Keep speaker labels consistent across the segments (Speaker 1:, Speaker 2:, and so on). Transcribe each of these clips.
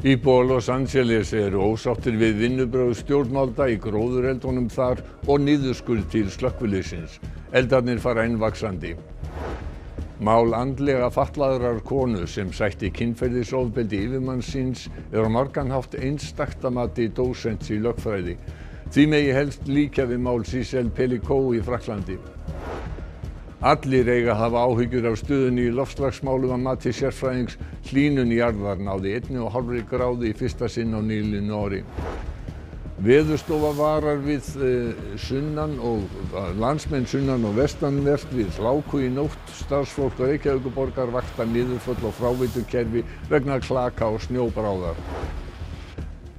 Speaker 1: Íbúar Los Angeles eru ósáttir við vinnubrögð stjórnvalda í gróðureldunum þar og niðurskurð til slökkviliðsins. Eldarnir fara enn vaxandi. Mál andlega fatlaðrar konu sem sætti kynferðisofbeldi yfirmanns síns er á margan hátt einstakt að mati dósents í lögfræði. Því megi helst líkja við mál Giselle Pelicot í Frakklandi. Allir eiga að hafa áhyggjur af stöðunni í loftslagsmálum að mati sérfræðings. Hlýnun jarðar náði 1,5 gráðu í fyrsta sinn á nýliðnu ári. Veðurstofa varar við sunnan og landsmenn sunnan og vestanvert við hláku í nótt. Starfsfólk Reykjavíkurborgar vakta niðurföll og fráveitukerfi vegna klaka og snjóbráðar.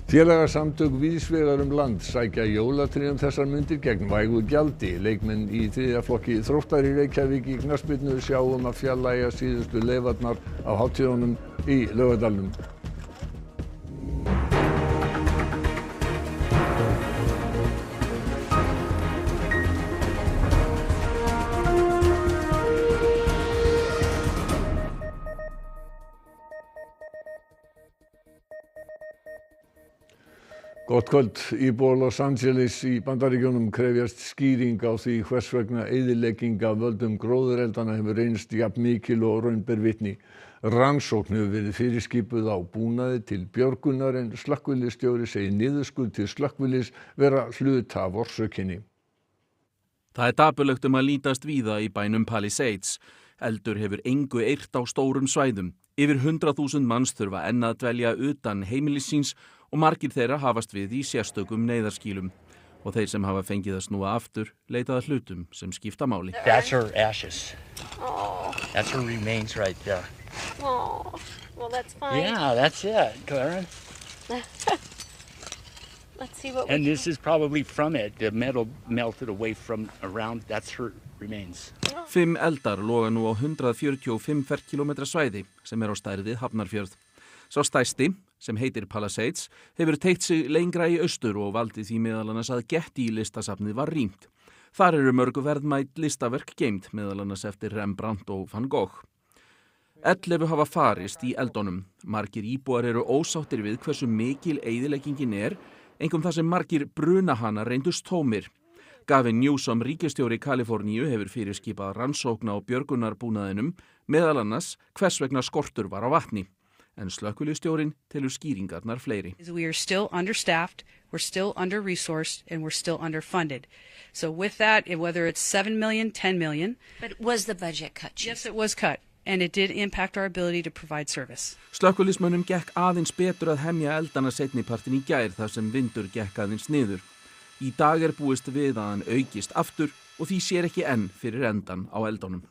Speaker 1: Félagasamtök víðs vegar land sækja jólatré þessar mundir gegn vægu gjaldi. Leikmenn í 3. flokki Þróttar í Reykjavík í knattspyrnu sjá að fjarlægja síðustu leifarnar af hátíðunum í Laugardalnum. Gott kvöld. Íbúar Los Angeles í Bandaríkjunum krefjast skýring á því hvers vegna eyðilegging af völdum gróðureldana hefur reynst jafn mikil og raun ber vitni. Rannsókn hefur verið fyrirskipuð á búnaði til björgunar en slökkviliðsstjóri segir niðurskurð til slökkviliðs vera hluta af orsökinni.
Speaker 2: Það er dapurlegt að lítast víða í bænum Palisades. Eldur hefur engu eirt á stórum svæðum. Yfir 100.000 manns þurfa enn að dvelja utan heimilis síns og margir þeirra hafast við í sérstökum neyðarskýlum. Og þeir sem hafa fengið að snúa aftur leita að hlutum sem skipta máli.
Speaker 3: That's her ashes. Oh. That's her remains right there.
Speaker 4: Oh, well that's fine.
Speaker 3: Yeah, that's it, Karen.
Speaker 4: Let's see what
Speaker 3: And this is probably from it. The metal melted away from around. That's her remains.
Speaker 2: 5 eldar loga nú á 145 ferkílómetra svæði sem á stærð við Hafnarfjörð. Sá stærsti, sem heitir Palisades, hefur teygt sig lengra í austur og valdið því meðal annars að Getty listasafnið var rýmt. Þar eru mörg verðmæt listaverk geymd, meðal annars eftir Rembrandt og Van Gogh. 11 hafa farist í eldunum. Margir íbúar eru ósáttir við hversu mikil eyðileggingin er, einkum þar sem margir brunahana reyndust tómir. Gavin Newsom, ríkisstjóri Kaliforníu, hefur fyrirskipað rannsókn á björgunarbúnaðinum, meðal annars hvers vegna skortur var á vatni. En slökkviliðsstjórinn telur skýringarnar fleiri.
Speaker 5: We are still understaffed, we're still under-resourced, and we're still underfunded. So with that, whether it's 7 million, 10 million.
Speaker 4: But was the budget cut?
Speaker 5: Yes, it was cut, and it did impact our ability to provide service.
Speaker 2: Slökkviliðsmönnum gekk aðeins betur að hemja eldana seinnipartin í gær þar sem vindur gekk aðeins niður. Í dag er búist við að hann aukist aftur og því sér ekki enn fyrir endan á eldunum.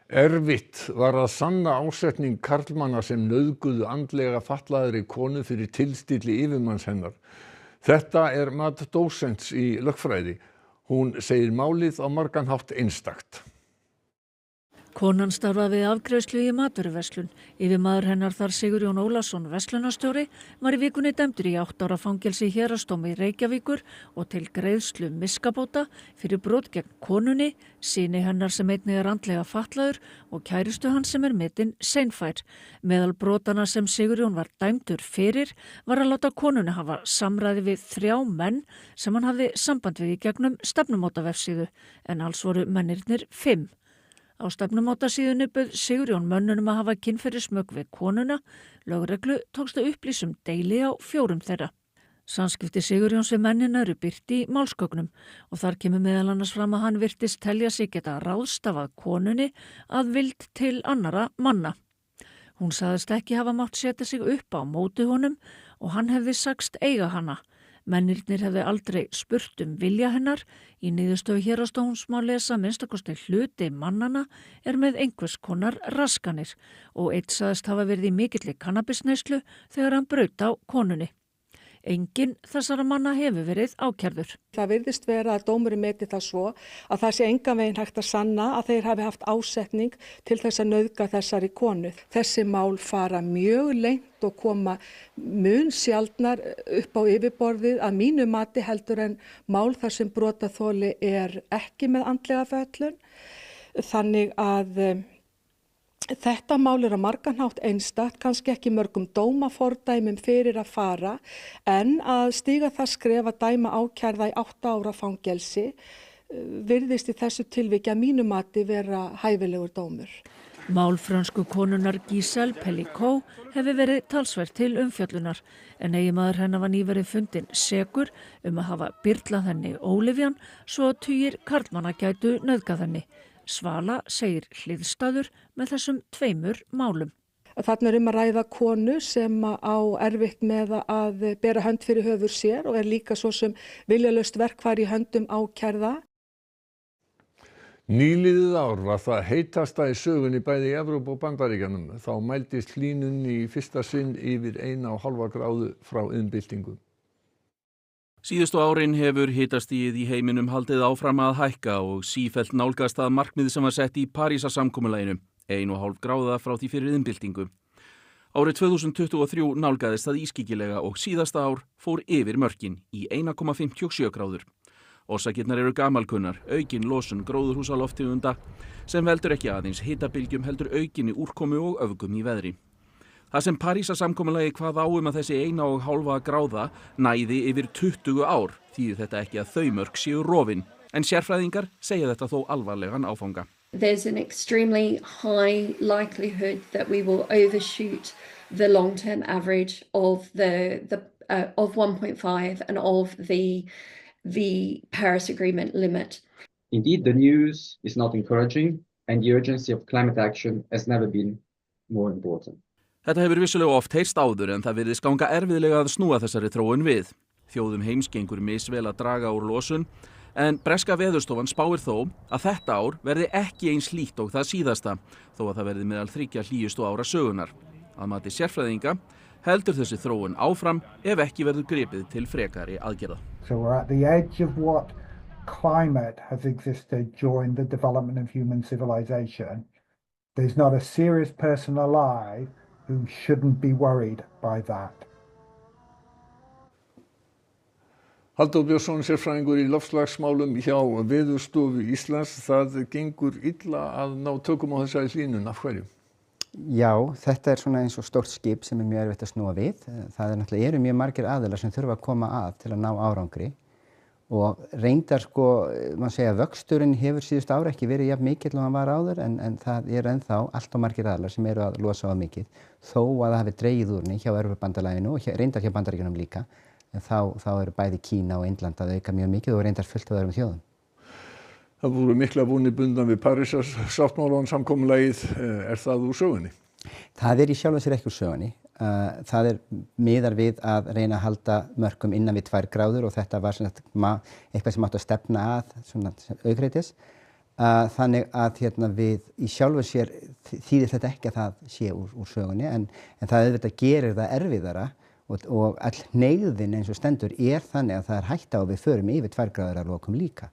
Speaker 1: Erfitt var að sanna ásetning karlmanna sem nauðguðu andlega fatlaðri konu fyrir tilstilli yfirmanns hennar. Þetta er mat dósents í lögfræði. Hún segir málið á margan hátt einstakt.
Speaker 6: Konan starfaði við afgreiðslu í matvöruverslun. Yfirmaður hennar þar Sigurjón Ólafsson verslunarstjóri var í vikunni dæmdur í 8 ára fangelsi í héraðsdómi Reykjavíkur og til greiðslu miskabóta fyrir brot gegn konunni, syni hennar sem einnig er andlega fatlaður og kærustu hans sem er metin seinfær. Meðal brotana sem Sigurjón var dæmdur fyrir var að láta konunni hafa samræði við 3 menn sem hann hafði samband við í gegnum stefnumótavefsíðu en alls voru mennirnir 5. Á stefnumótasíðunni bauð Sigurjón mönnunum að hafa kynferðismök við konuna. Lögreglu tókst að upplýsa deili á 4 þeirra. Samskipti Sigurjóns við mennina eru birt í málsgögnum og þar kemur meðal annars fram að hann virtist telja sig geta ráðstafað konunni að vild til annara manna. Hún sagðist ekki hafa mátt setja sig upp á móti honum og hann hefði sagst eiga hana. Mennirnir hefði aldrei spurt vilja hennar. Í niðurstöðu héraðsdóms má lesa minnstakosti hluti mannana er með einhvers konar raskanir og einn sagðist hafa verið í mikilli kannabisneyslu þegar hann braut á konunni. Enginn þessara manna hefur verið ákærður.
Speaker 7: Það virðist vera að dómurinn meti það svo að það sé engan veginn hægt að sanna að þeir hafi haft ásetning til þess að nauðga þessari konu. Þessi mál fara mjög lengt og koma mun sjaldnar upp á yfirborðið að mínu mati heldur en mál þar sem brotaþoli er ekki með andlega fötlun. Þannig að Þetta mál á margan hátt einstakt, kannski ekki mörgum dómafordæmum fyrir að fara, en að stíga það skref að dæma ákærða í 8 ára fangelsi virðist í þessu tilviki að mínu mati vera hæfilegur dómur.
Speaker 6: Mál frönsku konunnar Giselle Pellicot hefur verið talsvert til umfjöllunar en eiginmaður hennar var nýverið fundinn sekur að hafa byrlað henni ólyfjan svo að tugir karlmanna gætu nauðgað henni. Svala segir hliðstæður með þessum 2 málum.
Speaker 7: Þarna að ræða konu sem á erfitt með að bera hönd fyrir höfuð sér og líka svo sem viljalaust verkfæri í höndum ákærða.
Speaker 1: Nýliðið ár var það heitasta í sögunni bæði í Evrópu og Bandaríkjunum. Þá mældist hlýnun í fyrsta sinn yfir 1,5 gráðu frá iðnbyltingu.
Speaker 2: Síðustu árin hefur hitastigið í heiminum haldið áfram að hækka og sífellt nálgast að markmið sem var sett í Parísarsamkomulaginu, 1,5 gráða frá því fyrir iðnbyltingu. Árið 2023 nálgaðist það ískyggilega og síðasta ár fór yfir mörkin í 1,57 gráður. Orsakirnar eru gamalkunnar, aukin losun gróðurhúsalofttegunda sem veldur ekki aðeins hitabylgjum heldur aukinni úrkomu og öfgum í veðri. Það sem Parísarsamkomulagið kvað á að þessi 1,5 gráða næði yfir 20 ár þýðir þetta ekki að þau mörk séu rofin, en sérfræðingar segja þetta þó alvarlegan áfanga.
Speaker 8: There's an extremely high likelihood that we will overshoot the long-term average of of 1.5 and of the Paris Agreement limit.
Speaker 9: Indeed, the news is not encouraging and the urgency of climate action has never been more important.
Speaker 2: Þetta hefur vissulega oft heyrst áður en það virðist ganga erfiðlega að snúa þessari þróun við. Þjóðum heims gengur misvel að draga úr losun en breska veðurstofan spáir þó að þetta ár verði ekki eins hlýtt og það síðasta þó að það verði meðal 3 hlýjustu ára sögunar. Að mati sérfræðinga heldur þessi þróun áfram ef ekki verður gripið til frekari aðgerða.
Speaker 10: So we're at the edge of what climate has existed during the development of human civilization. There's not a serious person alive who shouldn't be worried by that.
Speaker 1: Halldór Björnsson, sérfræðingur í loftslagsmálum hjá Veðurstofu Íslands. Það gengur illa að ná tökum á þessari hlýnun. Af hverju?
Speaker 11: Já, þetta svona eins og stórt skip sem mjög erfitt að snúa við. Það náttúrulega eru mjög margir aðilar sem þurfa að koma að til að ná árangri og reyndar maður segja vöxturinn hefur síðustu ára ekki verið jafn mikill og hann var áður en það ennþá allt of margir aðilar sem eru að losa á mikið þó að það hafi dregið úr hjá Evrópubandalaginu og reyndar hjá Bandaríkjunum líka en þá eru bæði Kína og Indland að auka mjög mikið og reyndar fullt af öðrum þjóðum.
Speaker 1: Það voru mikla vonir bundnar við Parísarsáttmálann samkomulagið. Er það úr sögunni?
Speaker 11: Það í sjálfu sér ekki úr sögunni. Það miðar við að reyna að halda mörkum innan við 2 gráður og þetta var eitthvað sem átti að stefna að svona aukreitis. Þannig að við í sjálfu sér þýðir þetta ekki að það sé úr sögunni en það auðvitað gerir það erfiðara og all hneigðin eins og stendur þannig að það hætta á að við förum yfir 2 gráður að lokum líka.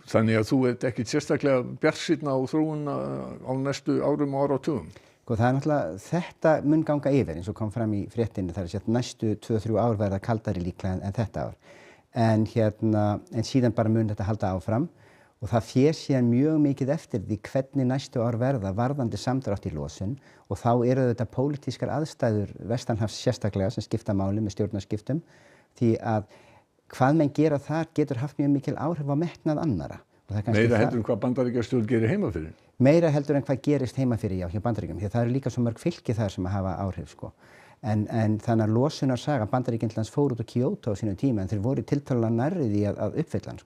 Speaker 1: Þannig að þú ert ekki sérstaklega bjartsýnn á þróun á næstu árum og áratugum?
Speaker 11: Það náttúrulega, þetta mun ganga yfir eins og kom fram í fréttinni þar að næstu 2-3 ár verða kaldari líklega en þetta ár. En síðan bara mun þetta halda áfram og það fer síðan mjög mikið eftir því hvernig næstu ár verða varðandi samdrátt í losun og þá eru þetta pólitískar aðstæður vestanhafs sérstaklega sem skipta máli með stjórnarskiptum því að hvað menn gera þar getur haft mjög mikil áhrif á metnað annara.
Speaker 1: Meira heldur en hvað Bandaríkjastjórn gerir heima fyrir?
Speaker 11: Meira heldur en hvað gerist heima fyrir hjá Bandaríkjum því það eru líka svo mörg fylki þar sem að hafa áhrif en þannig að losunarsaga Bandaríkjans fór út á Kyoto á sínum tíma en þeir voru tiltölulega nærri því að uppfylla hann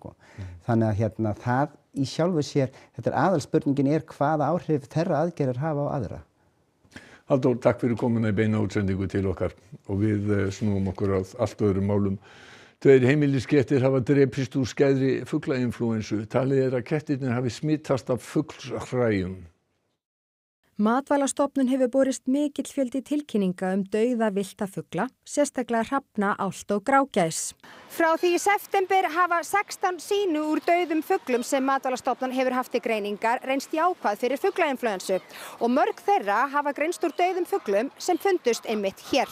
Speaker 11: Þannig að það í sjálfu sér, þetta aðalspurningin hvaða áhrif þeirra aðgerðir hafa á aðra.
Speaker 1: Halldór, takk fyrir komuna í beina útsendingu til okkar og við snúum okkur að allt öðrum málum. 2 heimiliskettir hafa drepist úr skæðri fuglainflúensu. Talið að kettirnir hafi smitast af fuglahræjum.
Speaker 12: Matvælastofnun hefur borist mikill fjöldi tilkynninga dauða villta fugla, sérstaklega hrafna, ált og grágæs. Frá því í september hafa 16 sýnu úr dauðum fuglum sem Matvælastofnun hefur haft til greiningar reynst jákvæð fyrir fuglainflúensu og mörg þeirra hafa greinst úr dauðum fuglum sem fundust einmitt hér.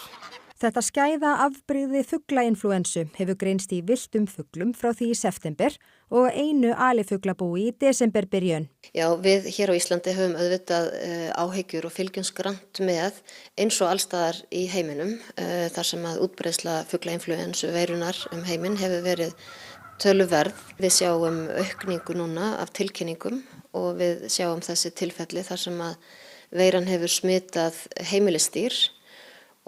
Speaker 12: Þetta skæða afbrigði fuglainflúensu hefur greinst í villtum fuglum frá því í september og einu alifuglabúi í desemberbyrjun.
Speaker 13: Já, við hér á Íslandi höfum auðvitað áhyggjur og fylgjumst grannt með eins og allstaðar í heiminum þar sem að útbreiðsla fuglainflúensu veirunar heiminn hefur verið töluverð. Við sjáum aukningu núna af tilkynningum og við sjáum þessi tilfelli þar sem að veiran hefur smitað heimilistýr.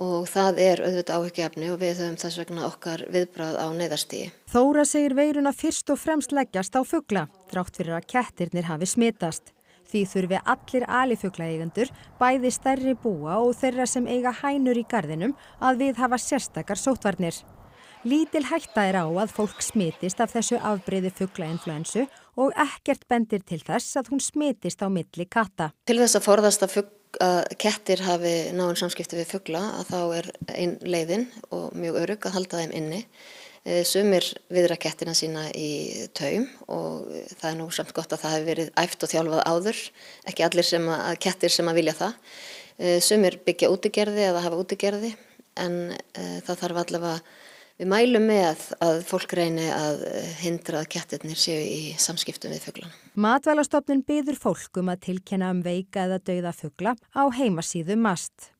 Speaker 13: Og það auðvitað áhyggjuefni og við höfum þess vegna okkar viðbragð á neyðarstigi.
Speaker 12: Þóra segir veiruna fyrst og fremst leggjast á fugla, þrátt fyrir að kettirnir hafi smitast. Því þurfi allir alifuglaeigendur, bæði stærri búa og þeirra sem eiga hænur í garðinum, að viðhafa sérstakar sóttvarnir. Lítil hætta á að fólk smitist af þessu afbrigði fuglainflúensu og ekkert bendir til þess að hún smitist á milli katta.
Speaker 13: Til þess að forðast að kettir hafi náin samskipti við fugla að þá ein leiðin og mjög örugg að halda þeim inni. Sumir viðra kettina sína í taum og það nú samt gott að það hefur verið æft og þjálfað áður, ekki allir kettir sem að vilja það. Sumir byggja útigerði eða hafa útigerði en það þarf allavega. Við mælum með að fólk reyni að hindra að kettirnir séu í samskiptum við fuglana.
Speaker 12: Matvælastofnun biður fólk að tilkynna veika eða dauða fugla á heimasíðu MAST.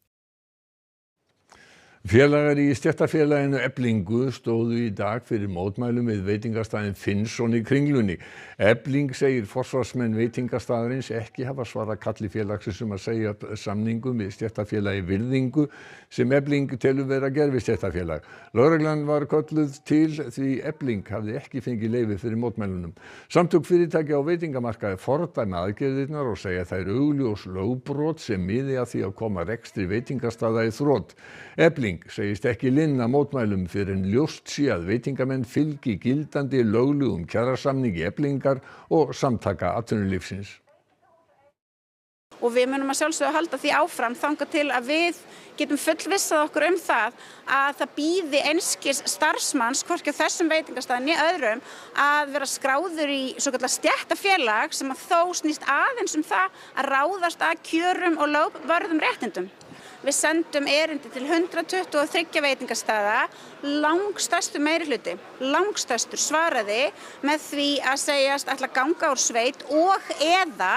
Speaker 1: Félagar í stéttarfélaginu Eflingu stóðu í dag fyrir mótmælum við veitingastaðinn Finnsson í Kringlunni. Efling segir forsvarsmenn veitingastaðarins ekki hafa svarað kalli félagsins að segja upp samningum við stéttarfélagi Virðingu sem Efling telur vera gervistéttarfélag. Lögreglan var kölluð til því Efling hafði ekki fengið leyfi fyrir mótmælunum. Samtök fyrirtækja á veitingamarkaði fordæma aðgerðirnar og segja þær augljós lögbrot sem miði að því að koma rekstri veitingastaða í þrot. Efling segist ekki linna mótmælum fyrir en ljóst sé að veitingamenn fylgi gildandi löglegum kjarasamningi Eflingar og samtaka atvinnulífsins.
Speaker 14: Og við munum að sjálfsögðu halda því áfram þangað til að við getum fullvissað okkur það að það bíði einskis starfsmanns, hvorki á þessum veitingastað né öðrum, að vera skráður í svokallað stéttarfélag sem að þó snýst aðeins það að ráðast að kjörum og lögvörðum réttindum. Við sendum erindi til 123 veitingastaða, langstærstu meirihluti, langstærstur svaraði með því að segjast ætla að ganga úr sveit og eða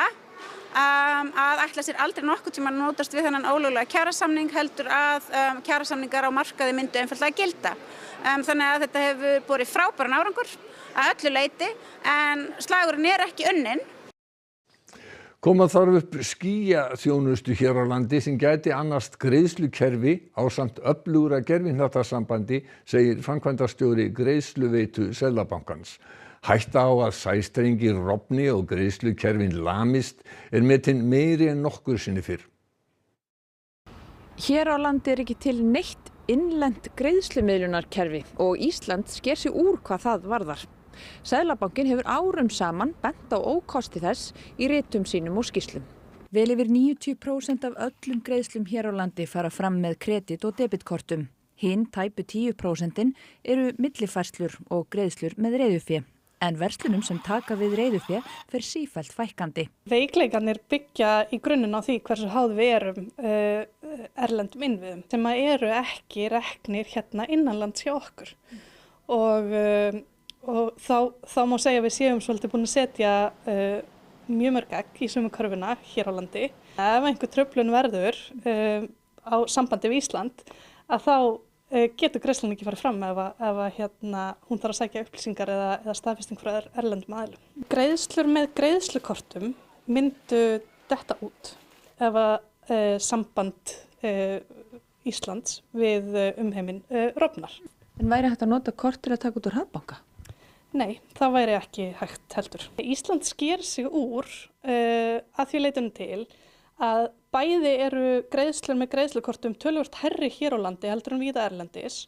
Speaker 14: að ætla sér aldrei nokkuð tíma að notast við þennan ólöglega kjarasamning heldur að kjarasamningar á markaði myndu einfaldlega gilda. Þannig að þetta hefur borið frábæran árangur að öllu leyti en slagurinn ekki unnin.
Speaker 1: Koma þarf upp skýjaþjónustu hér á landi sem gæti annast greiðslukerfi ásamt öflugra gervihnattasambandi, segir framkvæmdastjóri greiðsluveitu Seðlabankans. Hætta á að sæstrengir rofni og greiðslukerfin lamist metin meiri en nokkur sinni fyrr.
Speaker 15: Hér á landi ekki til neitt innlent greiðslumiðlunarkerfi og Ísland sker sig úr hvað það varðar. Seðlabankinn hefur árum saman bent á ókosti þess í ritum sínum og skýrslum. Vel yfir 90% af öllum greiðslum hér á landi fara fram með kredit- og debitkortum. Hinn tæpu 10% eru millifærslur og greiðslur með reiðufé. En verslunum sem taka við reiðufé fer sífellt fækkandi.
Speaker 16: Veikleikarnir byggja í grunninn á því hversu háð við erum erlendum innviðum sem eru ekki reknir hérna innanlands hjá okkur. Og þá má segja að við séum svolítið búin að setja mjög mörg egg í sömu körfuna hér á landi. Ef einhver truflun verður á sambandi við Ísland að þá getur greiðslan ekki farið fram ef hún þarf að sækja upplýsingar eða staðfesting frá erlendum aðilum. Greiðslur með greiðslukortum myndu detta út ef samband Íslands við umheiminn rofnar.
Speaker 15: En væri hægt að nota kort til að taka út úr hraðbanka?
Speaker 16: Nei, það væri ekki hægt heldur. Ísland sker sig úr að því leytinu til að bæði eru greiðslur með greiðslukortum töluvert hærri hér á landi heldur en víða erlendis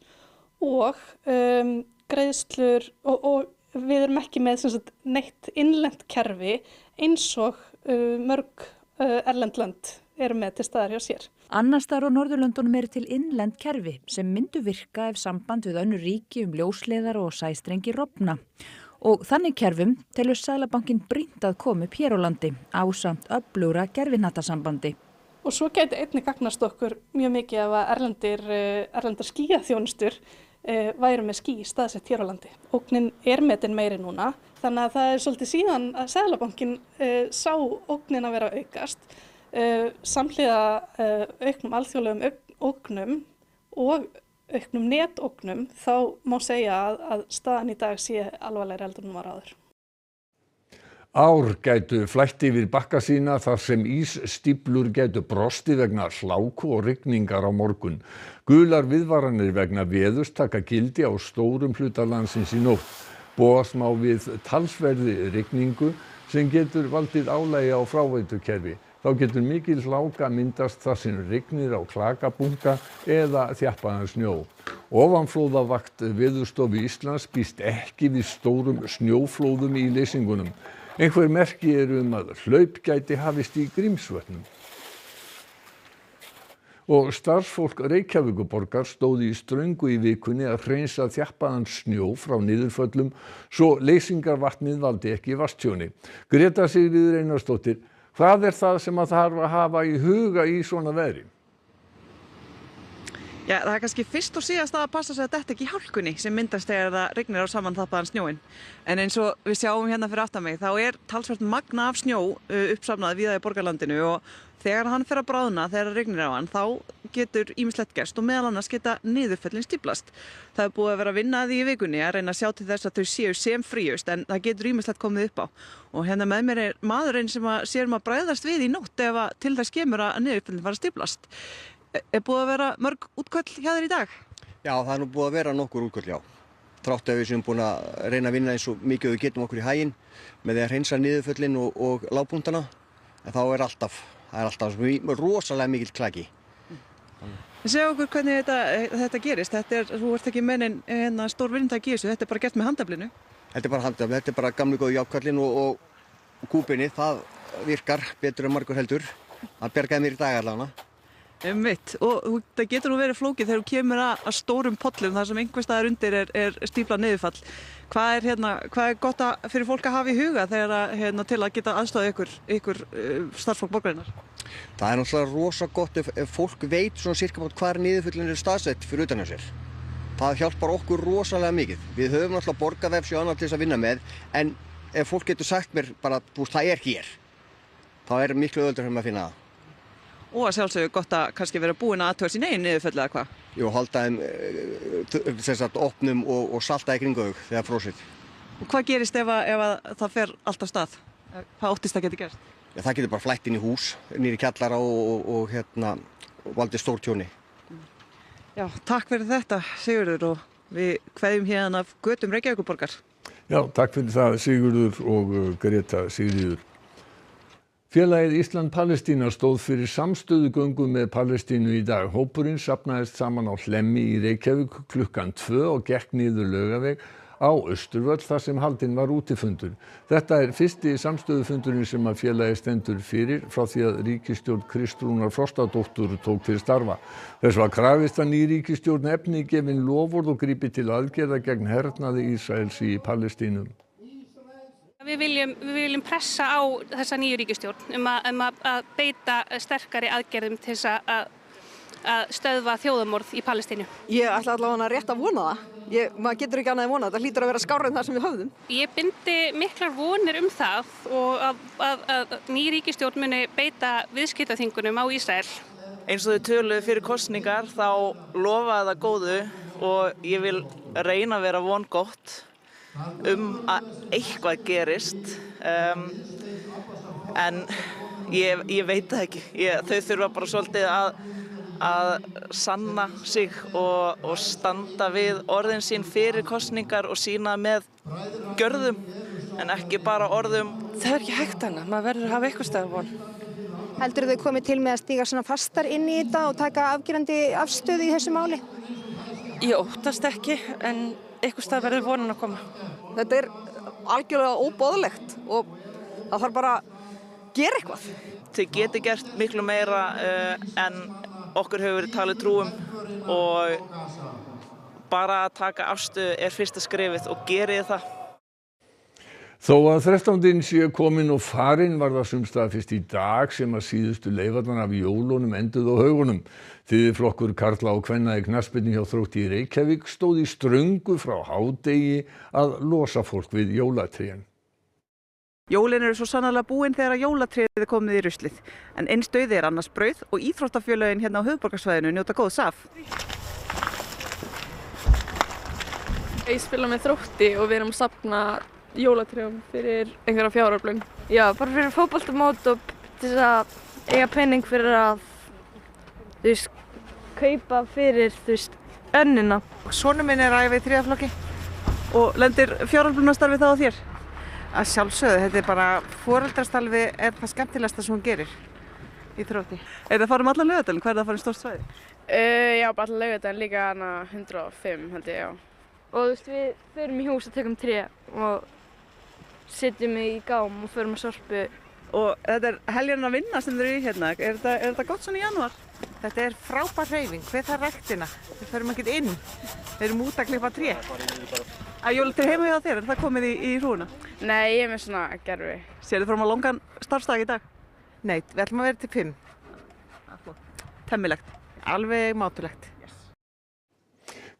Speaker 16: og greiðslur og við erum ekki með neitt innlent kerfi eins og mörg erlend lönd eru með til staðar hjá sér.
Speaker 15: Annars staðar á Norðurlöndunum eru til innlend kerfi sem myndu virka ef samband við önnur ríki ljósleiðara og sæstrengi rofna. Og þannig kerfum telur Seðlabankinn brýnt að koma upp hér á landi ásamt öflugra gervihnattasambandi.
Speaker 16: Og svo gæti einnig gagnast okkur mjög mikið ef að erlendar skýjaþjónustur væru með ský staðsett hér á landi. Ógnin metin meiri núna, þannig að það svolítið síðan að Seðlabankinn sá ógnin að vera að aukast, samhliða auknum alþjóðlegum ógnum og auknum netógnum, þá má segja að staðan í dag sé alvarlegri heldur en hún var áður.
Speaker 1: Ár gætu flætt yfir bakka sína þar sem ísstíflur gætu brostið vegna hláku og rigningar á morgun. Gular viðvaranir vegna veðurs taka gildi á stórum hluta landsins í nótt. Búast má við talsverðri rigningu sem getur valdið álagi á fráveitukerfi. Þá getur mikil hláka myndast þar sem rignir á klakabunga eða þjappaðan snjó. Ofanflóðavakt Veðurstofu Íslands býst ekki við stórum snjóflóðum í leysingunum. Einhver merki eru að hlaup gæti hafist í Grímsvötnum. Og starfsfólk Reykjavíkurborgar stóð í ströngu í vikunni að hreinsa þjappaðan snjó frá niðurföllum svo leysingarvatnið valdi ekki vatnstjóni. Greta Sigríður Einarsdóttir, hvað það sem að þarf að hafa í huga í svona veðri?
Speaker 17: Já, það kannski fyrst og síðast að passa sig að þetta ekki í hálkunni sem myndast þegar það rignir á samanþappaðan snjóinn. En eins og við sjáum hérna fyrir aftan mig, þá talsvert magna af snjó uppsafnað víða í borgarlandinu og þegar hann fer að bráðna, þegar það rignir á hann, þá getur ýmislegt gerst og meðal annars geta niðurföllin stíflast. Það búið að vera að vinna að því í vikunni að reyna að sjá til þess að þau séu sem fríust, en það getur ýmislegt komið upp á. Og hérna með mér maðurinn sem sér að bregðast við í nótt ef til þess kemur að niðurföllin fara að stíflast. Búið að vera mörg útköll hjá þér í dag?
Speaker 18: Já, það nú búið að vera nokkur útköll, já. Þrátt að við séum búin að reyna að vinna eins og mikið við getum okkur í haginn með því að hreinsa niðurföllin og lágpunktana, en þá alltaf rosalega mikill klaki.
Speaker 17: Segðu okkur hvernig þetta gerist. Þú ert ekki með neinn stór vinntæki í þessu, þetta bara gert með handaflinu?
Speaker 18: Þetta bara handafli, þetta bara gamli góðu jákallinn og kúbinni, það virkar betur en margur heldur. Það bjargaði mér í dag allavega.
Speaker 17: Og það getur nú verið flókið þegar þú kemur að stórum pollum þar sem einhvers staðar undir stíflað niðurfall. Hvað er gott fyrir fólk að hafa í huga þegar til að geta aðstofað ykkur starfsfólk borgarinnar?
Speaker 18: Það náttúrulega rosa gott ef fólk veit svona sirka hvað niðurföllin staðsett fyrir utan hjá sér. Það hjálpar okkur rosalega mikið. Við höfum náttúrulega borgarvefs og annað til þess að vinna með, en ef fólk getur sagt mér bara, það hér, þá miklu auðveldara að finna það.
Speaker 17: Og að sjálfsögðu gott að kannski vera búin að athuga sín eigin niðurföll eða hvað?
Speaker 18: Jú, halda þeim opnum og salta í kringu þau þegar frósið.
Speaker 17: Og hvað gerist ef það fer allt af stað? Hvað óttist það geti gerst?
Speaker 18: Já, það getur bara flætt inn í hús, niður í kjallara og valdið stór tjóni.
Speaker 17: Já, takk fyrir þetta, Sigurður, og við kveðjum hérna af götum Reykjavíkurborgar.
Speaker 1: Já, takk fyrir það, Sigurður og Greta Sigríður. Félagið Ísland-Palestína stóð fyrir samstöðugöngu með Palestínu í dag. Hópurinn safnaðist saman á Hlemmi í Reykjavík klukkan 2 og gekk niður Laugaveg á Austurvöll þar sem haldinn var útifundur. Þetta fyrsti samstöðufundurinn sem að félagið stendur fyrir frá því að ríkisstjórn Kristrúnar Frostadóttur tók til starfa. Þess var krafist að ný ríkisstjórn efni gefin loforð og grípi til aðgerða gegn hernaði Ísraels í Palestínu.
Speaker 19: Við viljum pressa á þessa nýju ríkisstjórn að beita sterkari aðgerðum til þess að stöðva þjóðarmorð í Palestínu.
Speaker 20: Ég ætla allavega rétt að vona það. Maður getur ekki annað en vona. Þetta hlýtur að vera skárra en það sem við höfðum.
Speaker 19: Ég bindi miklar vonir það og að ný ríkisstjórn muni beita viðskiptaþvingunum á Ísrael.
Speaker 17: Eins og þau töluðu fyrir kosningar þá lofaði það góðu og ég vil reyna að vera vongott að eitthvað gerist en ég veit það ekki. Þau þurfa bara svolítið að sanna sig og standa við orðin sín fyrir kosningar og sína með gjörðum en ekki bara orðum.
Speaker 20: Það er ekki hægt hana, maður verður að hafa eitthvað stað von. Heldur þau komið til með að stíga svona fastar inn í þetta og taka afgerandi afstöðu í þessu máli? Ég óttast ekki, en eitthvað stað verður vonin að koma. Þetta algjörlega óboðlegt og það þarf bara að gera eitthvað.
Speaker 17: Þau geti gert miklu meira en okkur hefur verið talið trúum og bara að taka afstöðu fyrsta skrefið og gerið það.
Speaker 1: Þó að 13. sé kominn og farinn var það sums staðar fyrst í dag sem að síðustu leifarnar af jólunum enduðu á haugunum. Þriðji karla og kvenna í knattspyrnu hjá Þrótti í Reykjavík stóð í ströngu frá hádegi að losa fólk við jólatrén.
Speaker 17: Jólin eru svo sannarlega búin þegar jólatréð er komið í ruslið. En eins dauði annars brauð og íþróttafélögin hérna á höfuðborgarsvæðinu njóta góðs af.
Speaker 21: Ég spila með Þrótti og við erum að safna jólatrjám fyrir einhverja fjáröflun. Já, bara fyrir fótboltamót og til þess að eiga penning fyrir að kaupa fyrir önnina.
Speaker 17: Sonur minn er að æfa í 3. flokki og lendir fjáröflunarstarfi þá á þér. Að sjálfsögðu, þetta er bara foreldrastarfi er það skemmtilegasta sem hún gerir í Þrótti. Er það að fara um allan Laugardalinn? Hvað er það að fara stórt svæði?
Speaker 21: Já, bara allan Laugardalinn, líka hana 105 held ég, já. Og við förum í hús og tökum tré og setjum í gám og förum að sorpu.
Speaker 17: Og þetta er heljarinn að vinna sem þeir eru í hérna. Er þetta gott svona í janúar? Þetta er frábær hreyfing. Hver þarf ræktina? Við förum ekkert inn. Við erum út að klippa tré. Að jólatré heima hjá þér, er það komið í hrúuna?
Speaker 21: Nei, ég er með svona gerfi.
Speaker 17: Sérðu fram á langan starfsdag í dag? Nei, við ætlum að vera til 5. Temmilegt. Alveg mátulegt.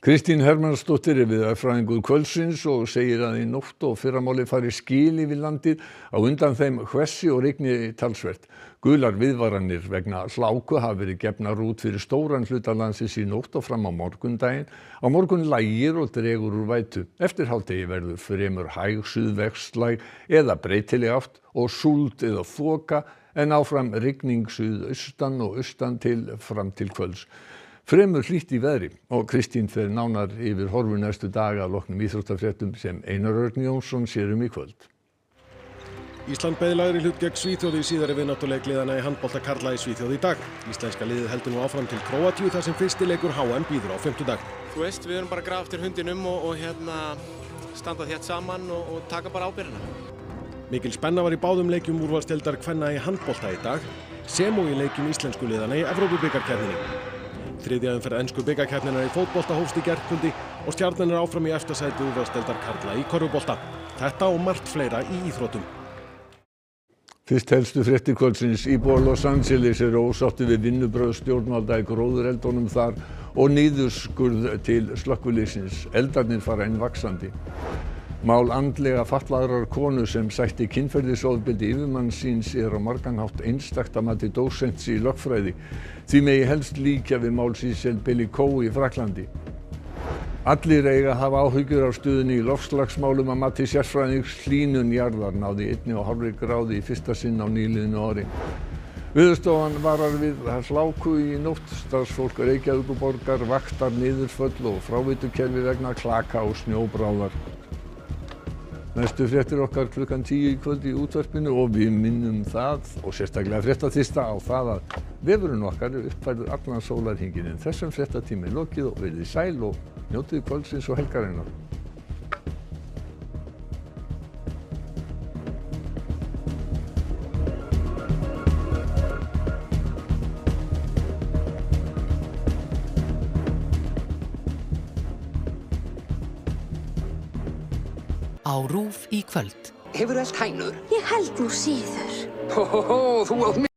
Speaker 1: Kristín Hermannsdóttir er veðurfræðingur kvöldsins og segir að í nótt og fyrramálið fari skil yfir landið á undan þeim hvessi og rigni talsvert. Gular viðvaranir vegna hláku hafa verið gefnar út fyrir stóran hluta landsins í nótt og fram á morgundaginn. Á morgun lægir og dregur úr vætu. Eftir hádegi verður fremur hæg suðvextlæg eða breytileg átt og súld eða þoka en áfram rigning suðaustan og austan til fram til kvölds. Fremur hlýtt í veðri og Kristín fer nánar yfir horfur næstu daga að loknum íþróttafréttum sem Einar Örn Jónsson sér í kvöld.
Speaker 22: Ísland beið lægri hlut gegn Svíþjóð í síðari vináttuleik liðanna í handbolta karla í Svíþjóð í dag. Íslenska liðið heldur nú áfram til Króatíu þar sem fyrsti leikur HM býður á fimmtudag.
Speaker 23: Þú veist, við erum bara að grafa eftir hundinum og standa þétt saman og taka bara ábyrgðina.
Speaker 22: Mikil spenna var í báðum leikjum úrvalsdeildar kvenna í handbolta í dag, sem og í leikjum íslensku liðanna í Evrópubikarkeppninni. Þriðja umferð ensku bikarkeppninnar í fótbolta hófst í gærkvöldi og Stjarnan er áfram í efsta sæti úrvalsdeildar karla í körfubolta. Þetta og margt fleira í íþróttum.
Speaker 1: Fyrst helstu fréttir kvöldsins. Íbúar Los Angeles eru ósáttir við vinnubrögð stjórnvalda í gróðureldunum þar og niðurskurð til slökkviliðsins. Eldarnir fara enn vaxandi. Mál andlega fatlaðrar konu sem sætti kynferðisofbeldi yfirmanns síns er á margan hátt einstakt að mati dósents í lögfræði. Því megi helst líkja við mál Cecil Bellicoe í Frakklandi. Allir eiga að hafa áhyggjur af stöðunni í loftslagsmálum að mati sérfræðings. Hlýnun jarðar náði 1,5 gráðu í fyrsta sinn á nýliðnu ári. Veðurstofan varar við hláku í nótt. Starfsfólk Reykjavíkurborgar vaktar niðurföll og fráveitukerfi vegna klaka og snjóbráðar. Næstu fréttir okkar klukkan 10 í kvöld í útvarpinu og við minnum það og sérstaklega fréttatísta á það að vefurinn okkar er uppfærður allan sólarhringinn. Þessum fréttatími er lokið og verið sæl og njótið kvöldsins og helgarinnar.
Speaker 24: Á RÚV í kvöld.
Speaker 25: Hefurðu elst hænur?
Speaker 4: Ég held nú síður.
Speaker 25: Þú átt